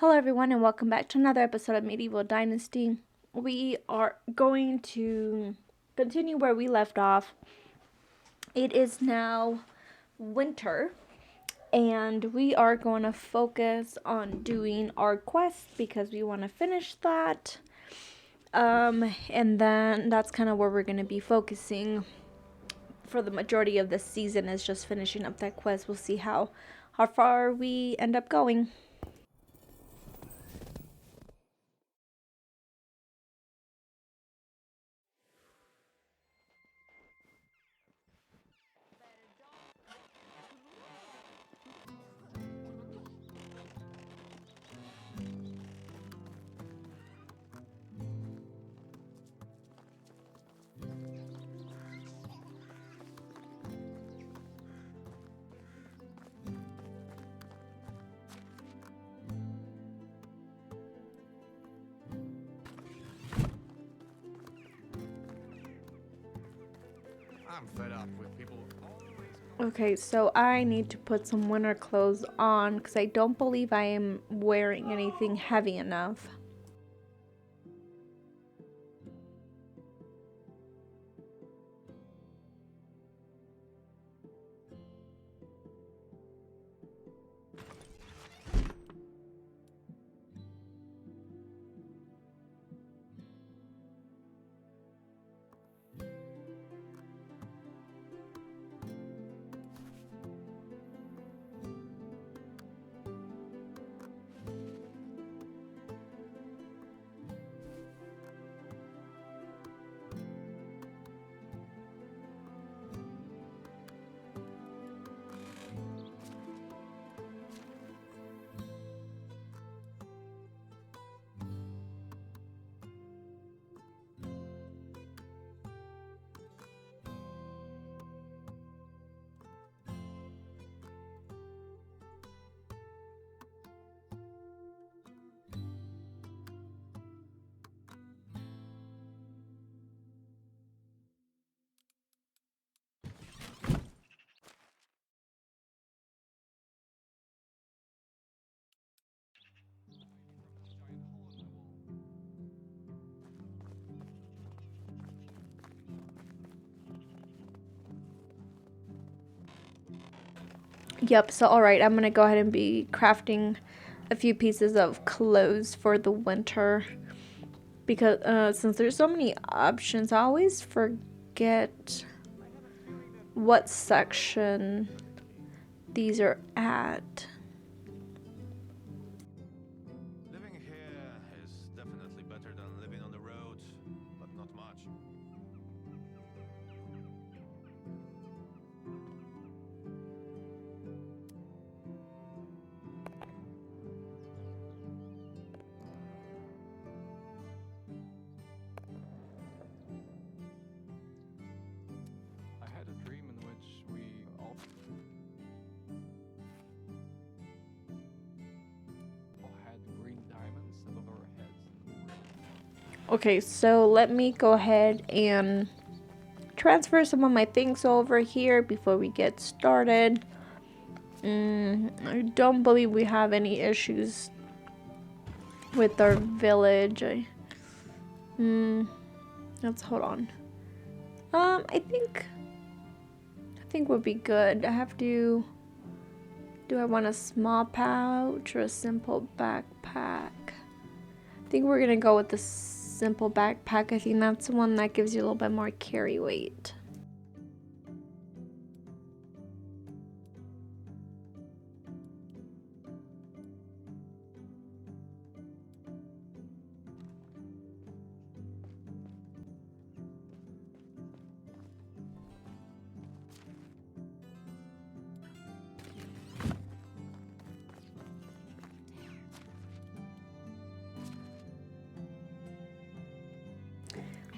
Hello, everyone, and welcome back to another episode of Medieval Dynasty. We are going to continue where we left off. It is now winter, and we are going to focus on doing our quest because we want to finish that. And then that's kind of where we're going to be focusing for the majority of this season, is just finishing up that quest. We'll see how far we end up going. I'm fed up with people Okay, so I need to put some winter clothes on because I don't believe I am wearing anything heavy enough. Yep, so alright, I'm gonna go ahead and be crafting a few pieces of clothes for the winter. Because since there's so many options, I always forget what section these are at. living here is definitely better than living on the road, but not much. I had a dream in which we all had green diamonds above our heads. Okay, so let me go ahead and transfer some of my things over here before we get started. I don't believe we have any issues with our village. Let's hold on. I think we'll be good. Do I want a small pouch or a simple backpack? I think we're gonna go with the simple backpack. I think that's the one that gives you a little bit more carry weight.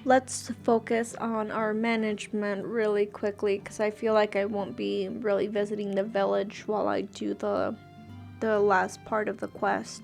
Let's focus on our management really quickly because I feel like I won't be really visiting the village while I do the last part of the quest.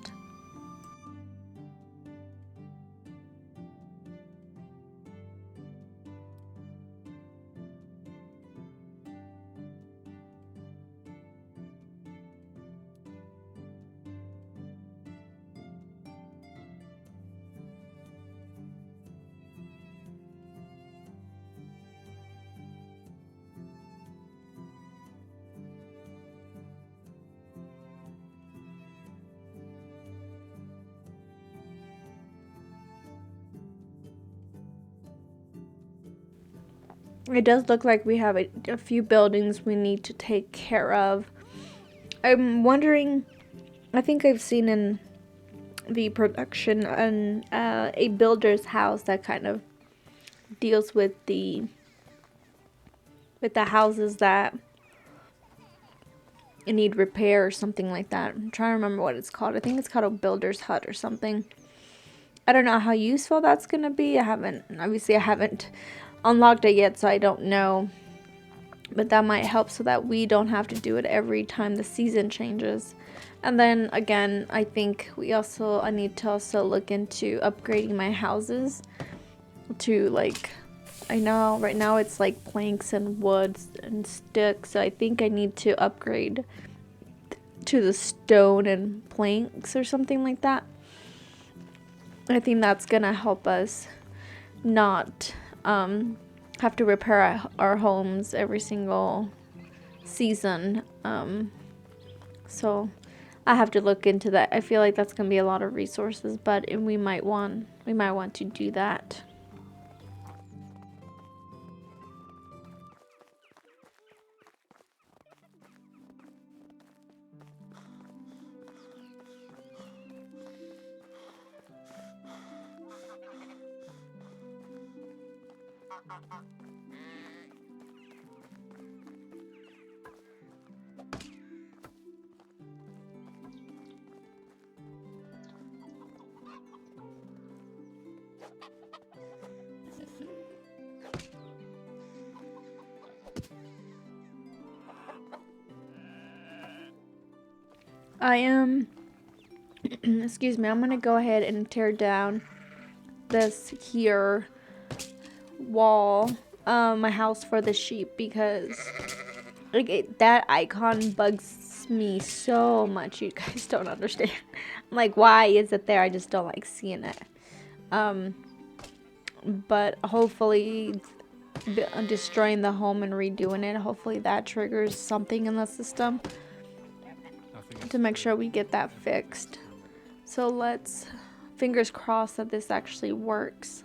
It does look like we have a few buildings we need to take care of. I'm wondering, I think I've seen in the production a builder's house that kind of deals with the houses that need repair or something like that. I'm trying to remember what it's called. I think it's called a builder's hut or something. I don't know how useful that's going to be. I haven't unlocked it yet, so I don't know. But that might help so that we don't have to do it every time the season changes. And then again, I think I need to also look into upgrading my houses to, like, I know right now it's like planks and woods and sticks. So I think I need to upgrade to the stone and planks or something like that. I think that's gonna help us not have to repair our homes every single season. So I have to look into that. I feel like that's gonna be a lot of resources, but we might want to do that. I am excuse me, I'm gonna go ahead and tear down this here wall, my house for the sheep, because like that icon bugs me so much. You guys don't understand. I'm like, why is it there? I just don't like seeing it. But hopefully destroying the home and redoing it, hopefully that triggers something in the system to make sure we get that fixed. So let's fingers crossed that this actually works.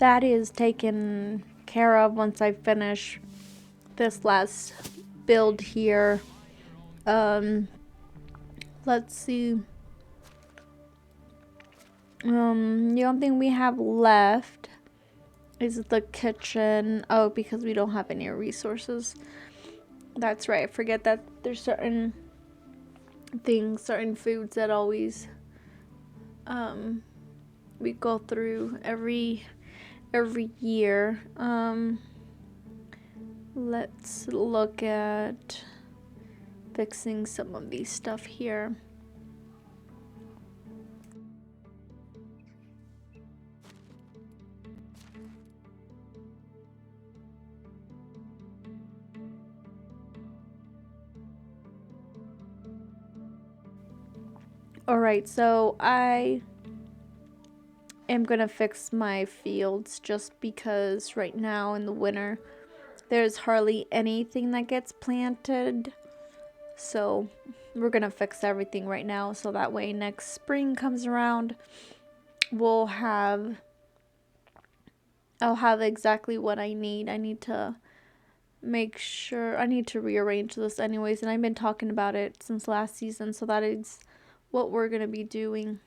that is taken care of once I finish this last build here. Let's see. The only thing we have left is the kitchen. Oh, because we don't have any resources. That's right. I forget that there's certain things, certain foods that always we go through every year. Let's look at fixing some of these stuff here. Alright, so I am gonna fix my fields just because right now in the winter there's hardly anything that gets planted. So we're gonna fix everything right now so that way next spring comes around I'll have exactly what I need. I need to make sure, I need to rearrange this anyways, and I've been talking about it since last season, so that is what we're gonna be doing.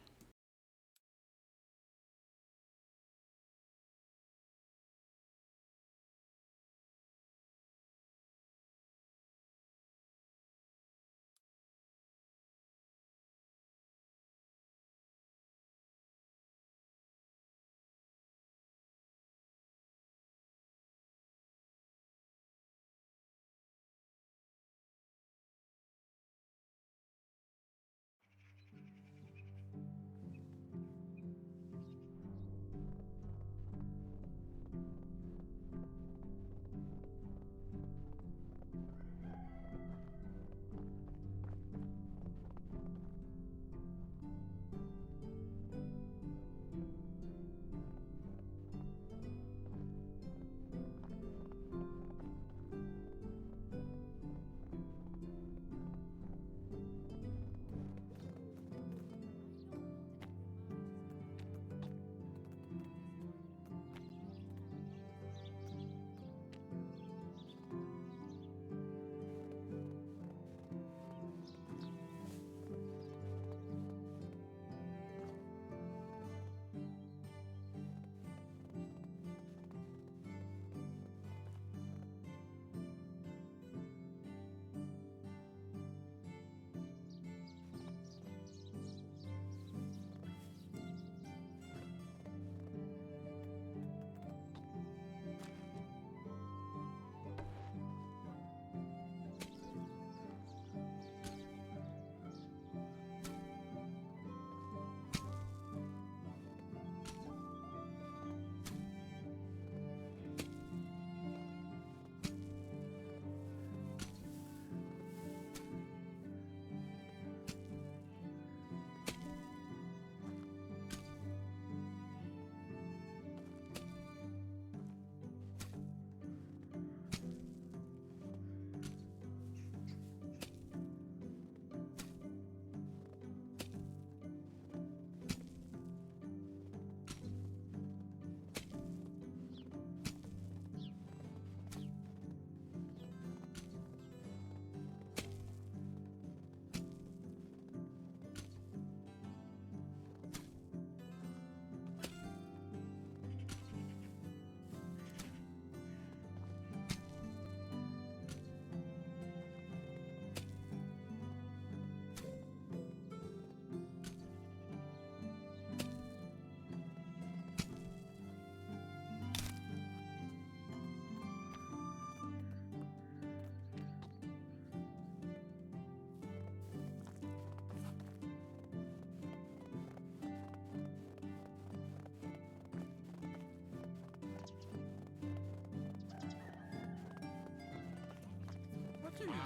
What do you mean?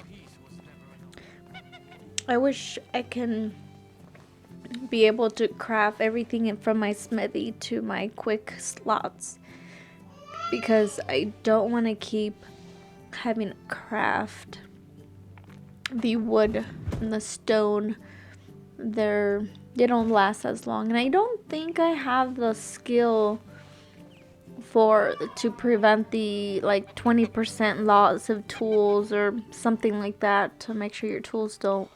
Peace was never enough. I wish I can be able to craft everything from my smithy to my quick slots because I don't want to keep having to craft the wood and the stone. They don't last as long, and I don't think I have the skill to prevent the like 20% loss of tools or something like that, to make sure your tools don't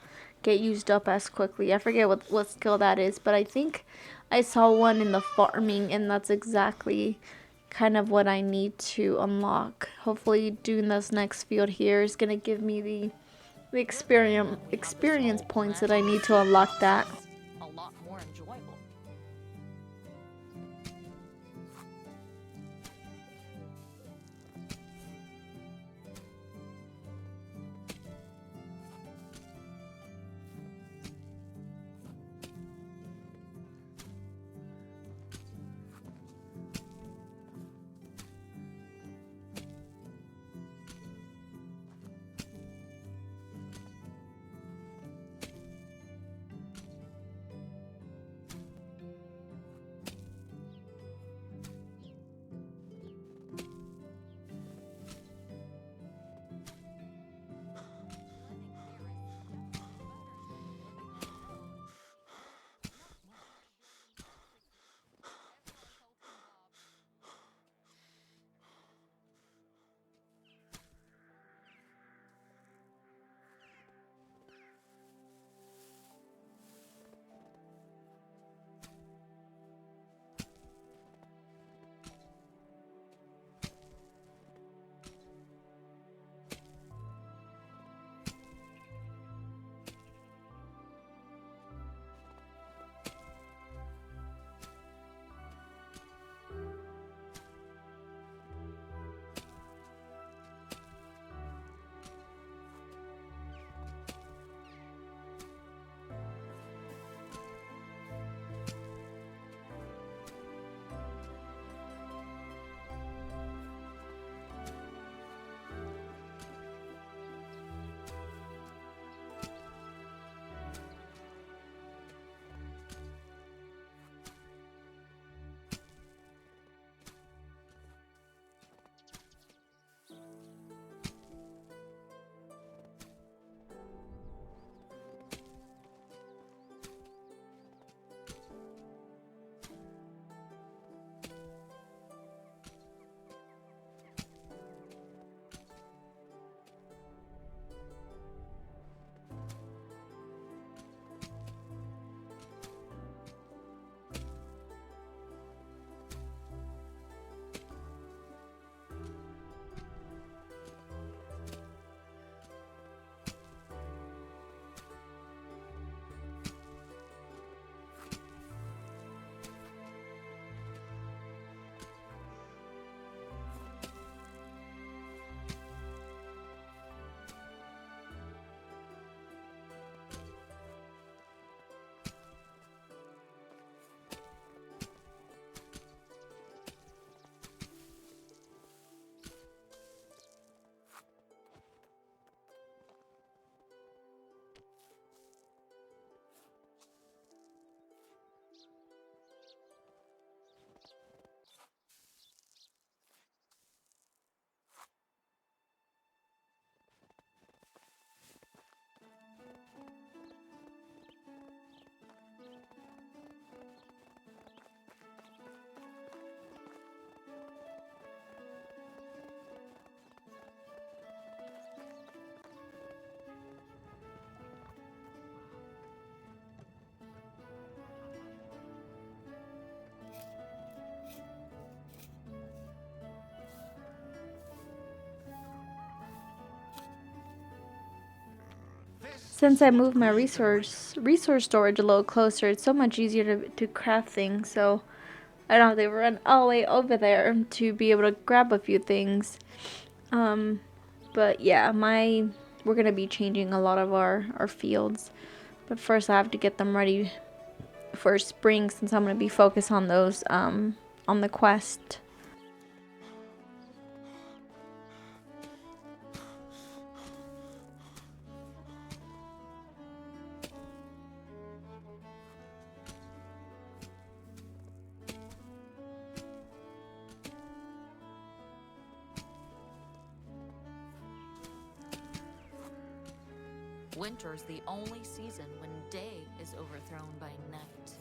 get used up as quickly. I forget what skill that is, but I think I saw one in the farming, and that's exactly kind of what I need to unlock. Hopefully doing this next field here is going to give me the experience points that I need to unlock that. A lot more enjoyable. Since I moved my resource storage a little closer, it's so much easier to craft things. So I don't have to run all the way over there to be able to grab a few things. Um, but yeah, we're gonna be changing a lot of our fields. But first, I have to get them ready for spring, since I'm gonna be focused on those on the quest. Winter's the only season when day is overthrown by night.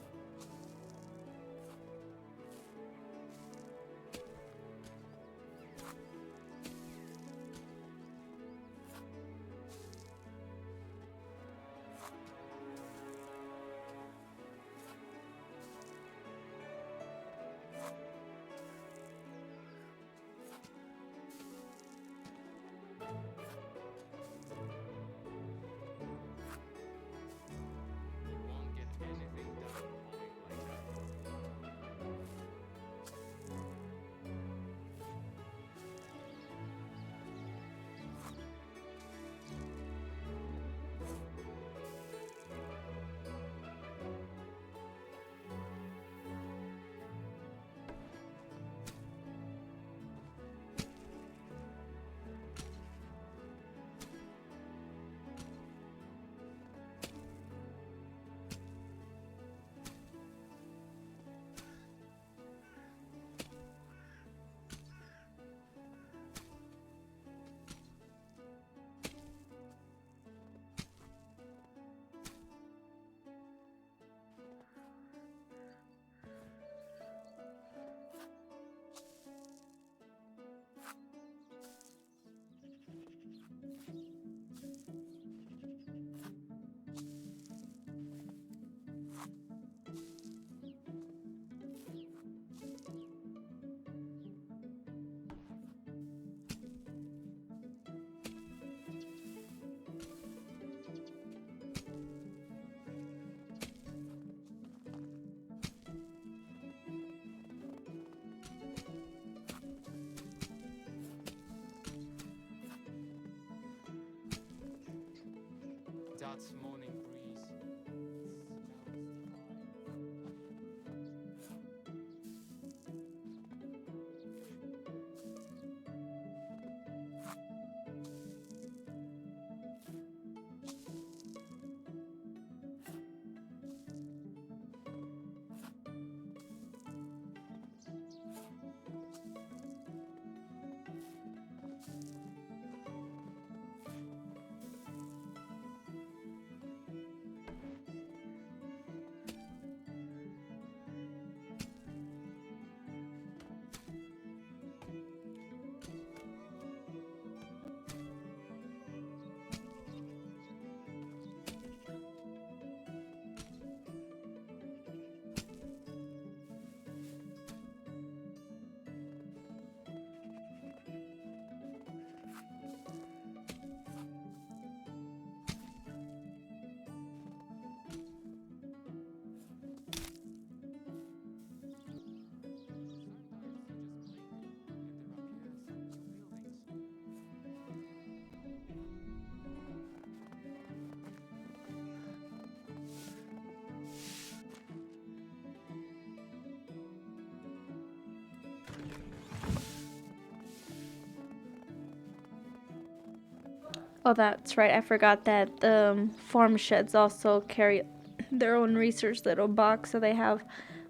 Oh, that's right. I forgot that the farm sheds also carry their own research little box, so they have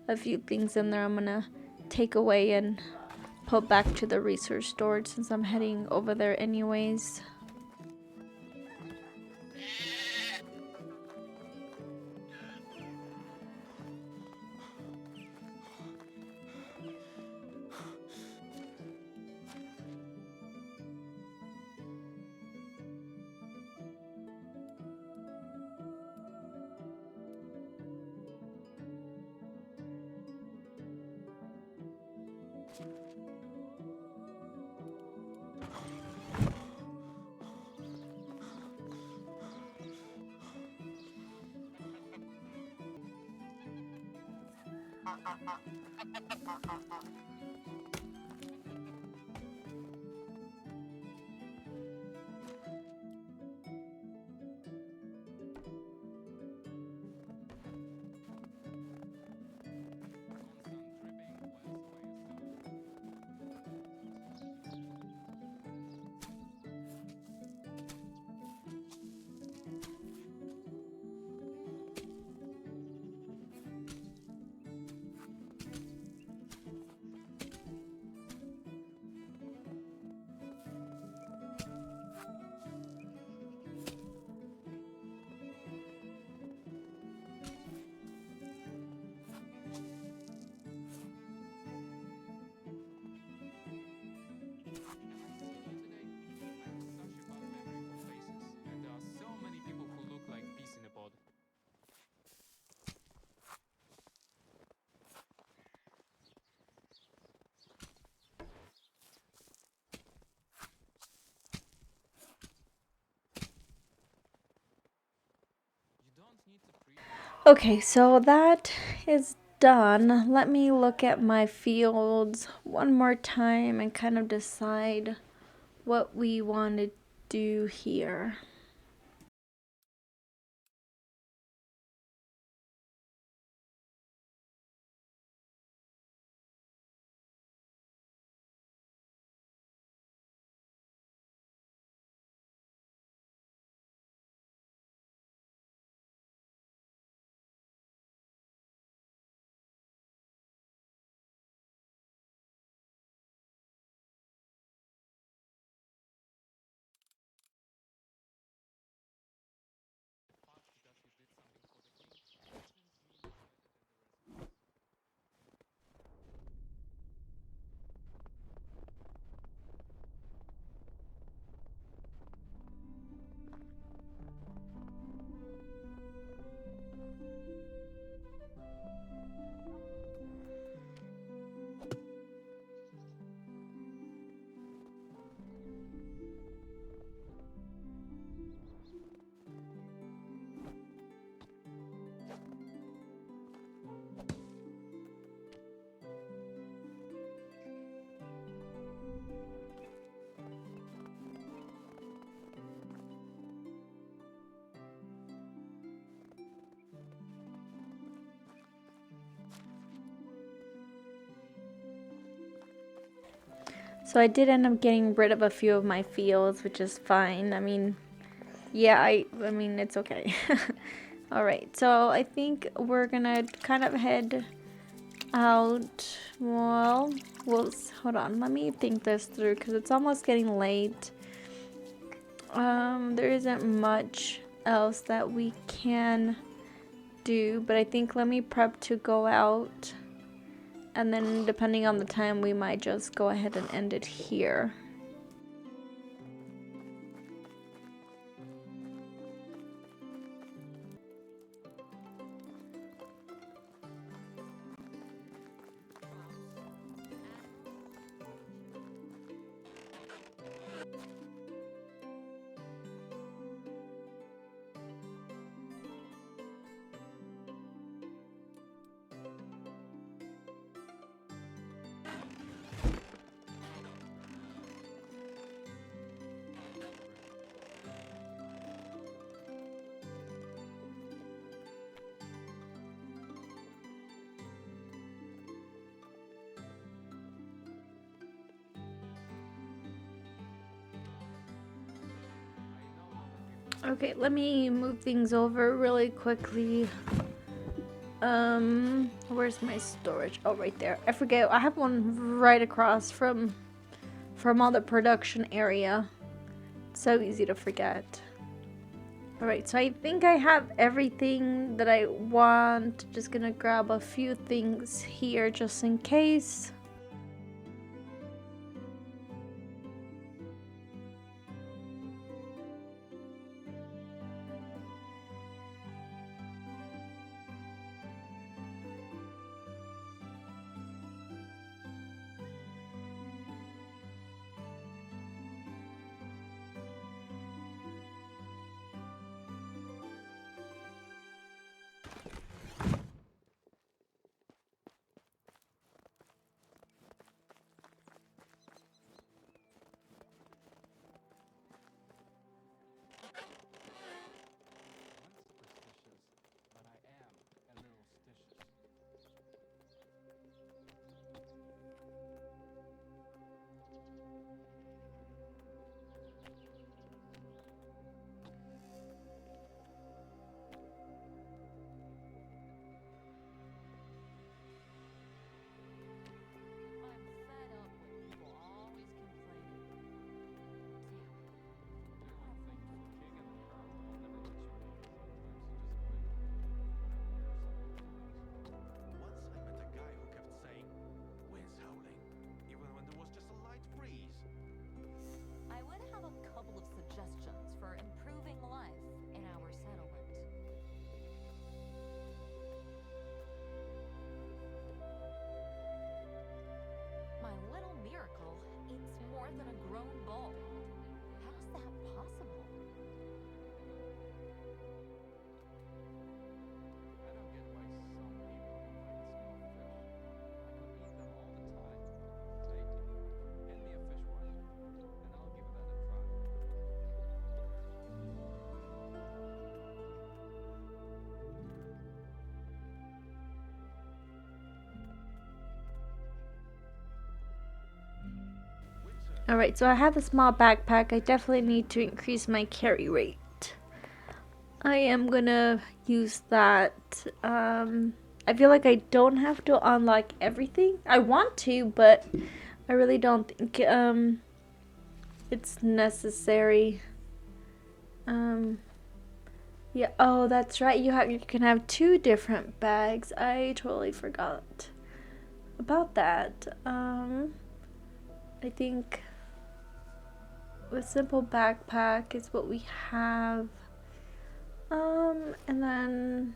a few things in there I'm gonna take away and put back to the research storage since I'm heading over there anyways. Okay, so that is done. Let me look at my fields one more time and kind of decide what we want to do here. So I did end up getting rid of a few of my fields, which is fine. I mean, yeah, I mean, it's okay. All right, so I think we're gonna kind of head out. Well, hold on. Let me think this through because it's almost getting late. There isn't much else that we can do, but I think let me prep to go out. And then depending on the time, we might just go ahead and end it here. Okay, let me move things over really quickly. Where's my storage? Oh, right there. I forget. I have one right across from all the production area. So easy to forget. Alright, so I think I have everything that I want. Just gonna grab a few things here just in case. But I am a little stitious. I'm fed up with people always complaining. Do your own thing, King, and the Earl will never let you in. Sometimes you just wait. Whatever your Once I met a guy who kept saying, "Wind's howling," even when there was just a light breeze. I would have a couple of suggestions for improving life in our settlement. My little miracle eats more than a grown bull. How's that possible? I don't get why some people like small fish. I could eat them all the time. Hey, hand me a fishwife, and I'll give that a try. Alright, so I have a small backpack. I definitely need to increase my carry rate. I am gonna use that. I feel like I don't have to unlock everything. I want to, but I really don't think it's necessary. Yeah, oh, that's right. You can have 2 different bags. I totally forgot about that. I think a simple backpack is what we have. And then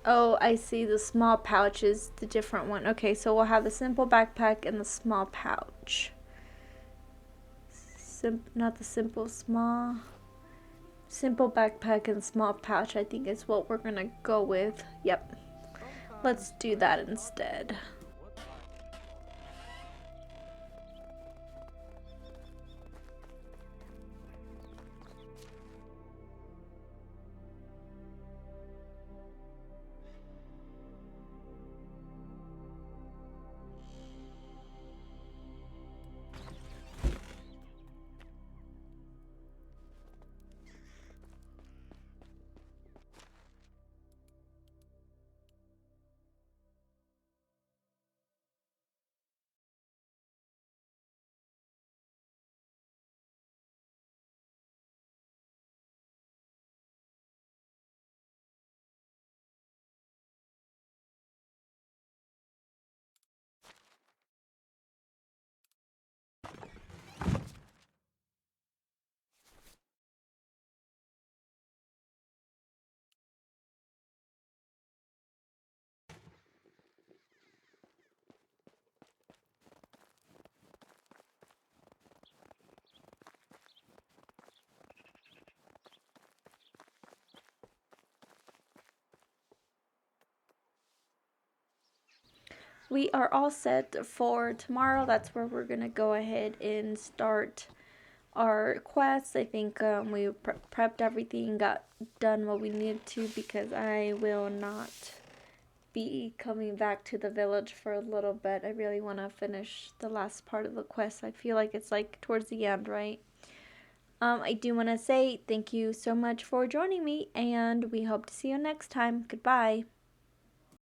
oh, I see, the small pouch is the different one. Okay, so we'll have the simple backpack and the small pouch. Not the simple, small. Simple backpack and small pouch, I think is what we're gonna go with. Yep. Let's do that instead. What time? We are all set for tomorrow. That's where we're gonna go ahead and start our quests. I think we prepped everything, got done what we needed to, because I will not be coming back to the village for a little bit. I really want to finish the last part of the quest. I feel like it's like towards the end, right? I do want to say thank you so much for joining me, and we hope to see you next time. Goodbye.